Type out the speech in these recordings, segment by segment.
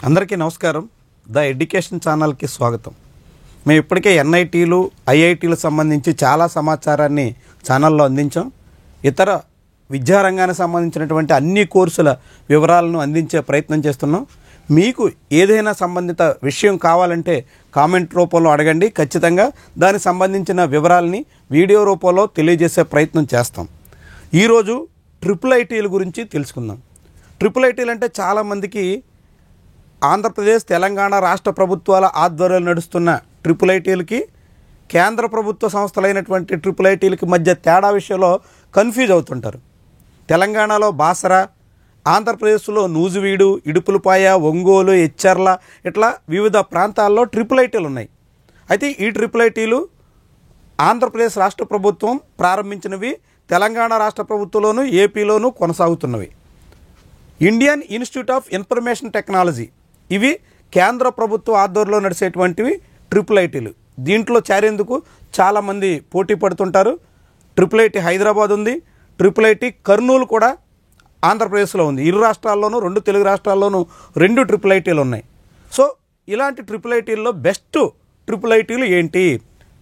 అందరికీ నమస్కారం. The education ఛానల్కి స్వాగతం. మేము ఇప్పటికే ఎన్ఐటీలు ఐఐటీలకు సంబంధించి చాలా సమాచారాన్ని ఛానల్లో అందించాం. ఇతర విద్యారంగానికి సంబంధించినటువంటి అన్ని కోర్సుల వివరాలను అందించే ప్రయత్నం చేస్తున్నాం. మీకు ఏదైనా సంబంధిత విషయం కావాలంటే కామెంట్ రూపంలో అడగండి. ఖచ్చితంగా దానికి సంబంధించిన వివరాలని వీడియో రూపంలో తెలియజేసే ప్రయత్నం చేస్తాం. ఈరోజు ట్రిపుల్ ఐటీల గురించి తెలుసుకుందాం. ట్రిపుల్ ఐటీలు అంటే చాలామందికి ఆంధ్రప్రదేశ్ తెలంగాణ రాష్ట్ర ప్రభుత్వాల ఆధ్వర్యంలో నడుస్తున్న ట్రిపుల్ ఐటీలకి కేంద్ర ప్రభుత్వ సంస్థలైనటువంటి ట్రిపుల్ ఐటీలకి మధ్య తేడా విషయంలో కన్ఫ్యూజ్ అవుతుంటారు. తెలంగాణలో బాసర, ఆంధ్రప్రదేశ్లో నూజివీడు, ఇడుపులపాయ, ఒంగోలు, ఎచ్చర్ల ఇట్లా వివిధ ప్రాంతాల్లో ట్రిపుల్ ఐటీలు ఉన్నాయి. అయితే ఈ ట్రిపుల్ ఐటీలు ఆంధ్రప్రదేశ్ రాష్ట్ర ప్రభుత్వం ప్రారంభించినవి, తెలంగాణ రాష్ట్ర ప్రభుత్వంలోనూ ఏపీలోనూ కొనసాగుతున్నవి. Indian Institute of Information Technology ఇవి కేంద్ర ప్రభుత్వ ఆధ్వర్యంలో నడిచేటువంటివి ట్రిపుల్ ఐటీలు. దీంట్లో చేరేందుకు చాలామంది పోటీ పడుతుంటారు. ట్రిపుల్ ఐటీ హైదరాబాద్ ఉంది, ట్రిపుల్ ఐటీ కర్నూలు కూడా ఆంధ్రప్రదేశ్లో ఉంది. ఇరు రాష్ట్రాల్లోనూ, రెండు తెలుగు రాష్ట్రాల్లోనూ 2 ట్రిపుల్ ఐటీలు ఉన్నాయి. సో ఇలాంటి ట్రిపుల్ ఐటీల్లో బెస్ట్ ట్రిపుల్ ఐటీలు ఏంటి,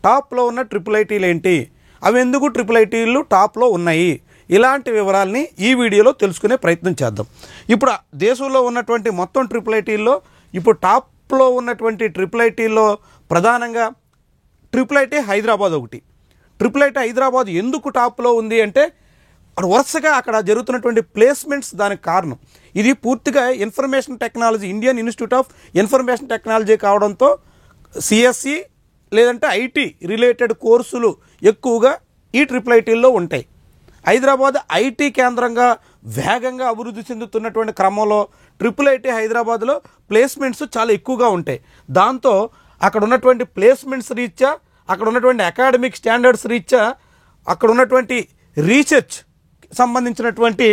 టాప్లో ఉన్న ట్రిపుల్ ఐటీలు ఏంటి, అవి ఎందుకు ట్రిపుల్ ఐటీలు టాప్లో ఉన్నాయి, ఇలాంటి వివరాలని ఈ వీడియోలో తెలుసుకునే ప్రయత్నం చేద్దాం. ఇప్పుడు దేశంలో ఉన్నటువంటి మొత్తం ట్రిపుల్ ఐటీల్లో ఇప్పుడు టాప్లో ఉన్నటువంటి ట్రిపుల్ ఐటీల్లో ప్రధానంగా ట్రిపుల్ ఐటీ హైదరాబాద్ ఒకటి. ట్రిపుల్ ఐటీ హైదరాబాద్ ఎందుకు టాప్లో ఉంది అంటే వరుసగా అక్కడ జరుగుతున్నటువంటి ప్లేస్మెంట్స్ దానికి కారణం. ఇది పూర్తిగా information technology, Indian Institute of Information technology కావడంతో సిఎస్సి లేదంటే ఐటీ రిలేటెడ్ కోర్సులు ఎక్కువగా ఈ ట్రిపుల్ ఐటీల్లో ఉంటాయి. హైదరాబాద్ ఐటీ కేంద్రంగా వేగంగా అభివృద్ధి చెందుతున్నటువంటి క్రమంలో ట్రిపుల్ ఐటీ హైదరాబాద్లో ప్లేస్మెంట్స్ చాలా ఎక్కువగా ఉంటాయి. దాంతో అక్కడ ఉన్నటువంటి ప్లేస్మెంట్స్ రీత్యా, అక్కడ ఉన్నటువంటి అకాడమిక్ స్టాండర్డ్స్ రీత్యా, అక్కడ ఉన్నటువంటి రీసెర్చ్ సంబంధించినటువంటి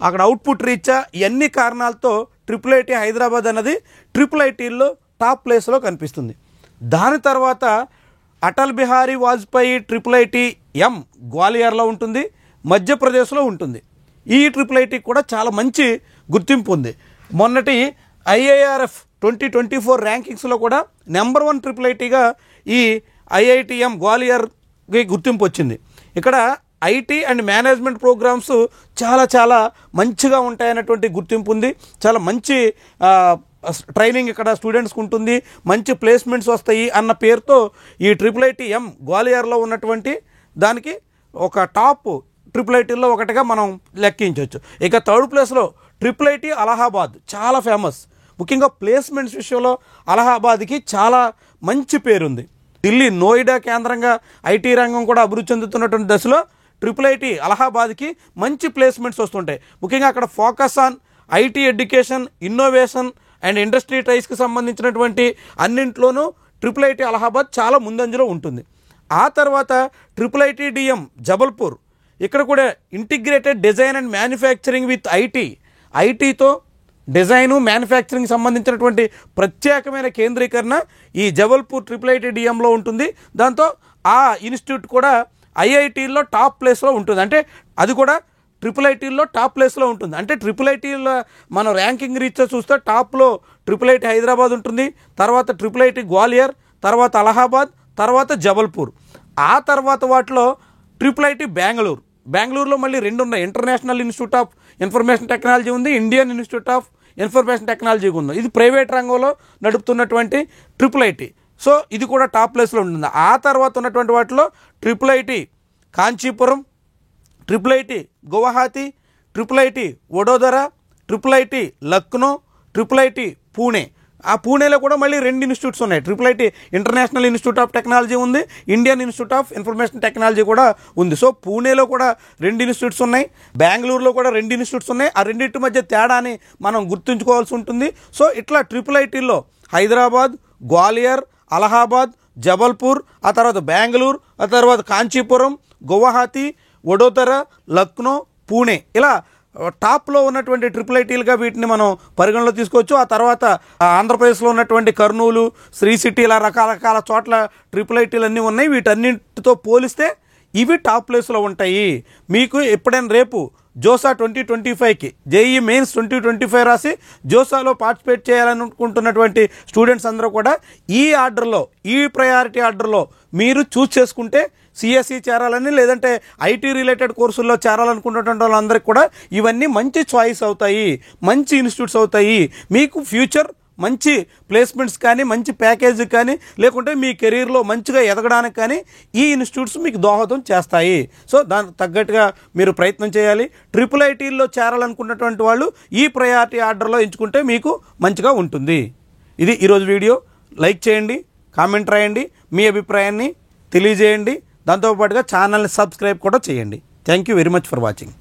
అక్కడ అవుట్పుట్ రీత్యా ఇవన్నీ కారణాలతో ట్రిపుల్ ఐటీ హైదరాబాద్ అన్నది ట్రిపుల్ ఐటీల్లో టాప్ ప్లేస్లో కనిపిస్తుంది. దాని తర్వాత అటల్ బిహారీ వాజ్పేయి ట్రిపుల్ ఐటీ గ్వాలియర్లో ఉంటుంది, మధ్యప్రదేశ్లో ఉంటుంది. ఈ ట్రిపుల్ ఐటీకి కూడా చాలా మంచి గుర్తింపు ఉంది. మొన్నటి IIRF 2024 ర్యాంకింగ్స్లో కూడా నెంబర్ 1 ట్రిపుల్ ఐటీగా ఈ IITM గ్వాలియర్కి గుర్తింపు వచ్చింది. ఇక్కడ ఐటీ అండ్ మేనేజ్మెంట్ ప్రోగ్రామ్స్ చాలా మంచిగా ఉంటాయన్నటువంటి గుర్తింపు ఉంది. చాలా మంచి ట్రైనింగ్ ఇక్కడ స్టూడెంట్స్కి ఉంటుంది, మంచి ప్లేస్మెంట్స్ వస్తాయి అన్న పేరుతో ఈ ట్రిపుల్ ఐటీ గ్వాలియర్లో ఉన్నటువంటి దానికి ఒక టాప్ ట్రిపుల్ ఐటీల్లో ఒకటిగా మనం లెక్కించవచ్చు. ఇక థర్డ్ ప్లేస్లో ట్రిపుల్ ఐటీ అలహాబాద్ చాలా ఫేమస్. ముఖ్యంగా ప్లేస్మెంట్స్ విషయంలో అలహాబాద్కి చాలా మంచి పేరుంది. ఢిల్లీ, నోయిడా కేంద్రంగా ఐటీ రంగం కూడా అభివృద్ధి చెందుతున్నటువంటి దశలో ట్రిపుల్ ఐటీ అలహాబాద్కి మంచి ప్లేస్మెంట్స్ వస్తుంటాయి. ముఖ్యంగా అక్కడ focus on IT education, innovation and industry ట్రైస్కి సంబంధించినటువంటి అన్నింట్లోనూ ట్రిపుల్ ఐటీ అలహాబాద్ చాలా ముందంజలో ఉంటుంది. ఆ తర్వాత ట్రిపుల్ ఐటీ DM జబల్పూర్, ఇక్కడ కూడా integrated design and manufacturing with ఐటీతో డిజైను మ్యానుఫ్యాక్చరింగ్ సంబంధించినటువంటి ప్రత్యేకమైన కేంద్రీకరణ ఈ జబల్పూర్ ట్రిపుల్ ఐటీ DMలో ఉంటుంది. దాంతో ఆ ఇన్స్టిట్యూట్ కూడా IITల్లో టాప్ ప్లేస్లో ఉంటుంది. అంటే అది కూడా ట్రిపుల్ ఐటీల్లో టాప్ ప్లేస్లో ఉంటుంది. అంటే ట్రిపుల్ ఐటీల్లో మనం ర్యాంకింగ్ రీత్యా చూస్తే టాప్లో ట్రిపుల్ ఐటీ హైదరాబాద్ ఉంటుంది, తర్వాత ట్రిపుల్ ఐటీ గ్వాలియర్, తర్వాత అలహాబాద్, తర్వాత జబల్పూర్. ఆ తర్వాత వాటిలో ట్రిపుల్ ఐటీ బెంగళూరులో మళ్ళీ 2 ఉన్నాయి. International Institute of Information Technology ఉంది, Indian Institute of Information Technology ఉంది. ఇది ప్రైవేట్ రంగంలో నడుపుతున్నటువంటి ట్రిపుల్ ఐటీ. సో ఇది కూడా టాప్ ప్లేస్లో ఉంటుంది. ఆ తర్వాత ఉన్నటువంటి వాటిలో triple IT Kanchipuram, triple IT Guwahati, triple IT Vadodara, triple IT Lucknow, triple IT Pune. ఆ పూణేలో కూడా మళ్ళీ 2 ఇన్స్టిట్యూట్స్ ఉన్నాయి. Triple IT International Institute of Technology ఉంది, Indian Institute of Information Technology కూడా ఉంది. సో పూణేలో కూడా 2 ఇన్స్టిట్యూట్స్ ఉన్నాయి, బెంగళూరులో కూడా 2 ఇన్స్టిట్యూట్స్ ఉన్నాయి. ఆ రెండింటి మధ్య తేడాని మనం గుర్తుంచుకోవాల్సి ఉంటుంది. సో ఇట్లా ట్రిపుల్ ఐటీల్లో హైదరాబాద్, గ్వాలియర్, అలహాబాద్, జబల్పూర్, ఆ తర్వాత బెంగళూరు, ఆ తర్వాత కాంచీపురం, గువాహతి, వడోదర, లక్నో, పూణే ఇలా టాప్లో ఉన్నటువంటి ట్రిపుల్ ఐటీలుగా వీటిని మనం పరిగణలో తీసుకోవచ్చు. ఆ తర్వాత ఆంధ్రప్రదేశ్లో ఉన్నటువంటి కర్నూలు, శ్రీ సిటీ ఇలా రకరకాల చోట్ల ట్రిపుల్ ఐటీలు అన్నీ ఉన్నాయి. వీటన్నిటితో పోలిస్తే ఇవి టాప్ ప్లేస్లో ఉంటాయి. మీకు ఎప్పుడైనా రేపు జోసా 2025కి జేఈఈ మెయిన్స్ 2025 రాసి జోసాలో పార్టిసిపేట్ చేయాలనుకుంటున్నటువంటి స్టూడెంట్స్ అందరూ కూడా ఈ ఆర్డర్లో, ఈ ప్రయారిటీ ఆర్డర్లో మీరు చూస్ చేసుకుంటే సిఎస్సి చేరాలని, లేదంటే ఐటీ రిలేటెడ్ కోర్సుల్లో చేరాలనుకున్నటువంటి వాళ్ళందరికీ కూడా ఇవన్నీ మంచి చాయిస్ అవుతాయి, మంచి ఇన్స్టిట్యూట్స్ అవుతాయి. మీకు ఫ్యూచర్ మంచి ప్లేస్మెంట్స్ కానీ, మంచి ప్యాకేజ్ కానీ, లేకుంటే మీ కెరీర్లో మంచిగా ఎదగడానికి కానీ ఈ ఇన్స్టిట్యూట్స్ మీకు దోహదం చేస్తాయి. సో దానికి తగ్గట్టుగా మీరు ప్రయత్నం చేయాలి. IIITలో చేరాలనుకున్నటువంటి వాళ్ళు ఈ ప్రయారిటీ ఆర్డర్లో ఎంచుకుంటే మీకు మంచిగా ఉంటుంది. ఇది ఈరోజు వీడియో. లైక్ చేయండి, కామెంట్ రాయండి, మీ అభిప్రాయాన్ని తెలియజేయండి. దాంతోపాటుగా ఛానల్ని సబ్స్క్రైబ్ కూడా చేయండి. Thank you very much for watching.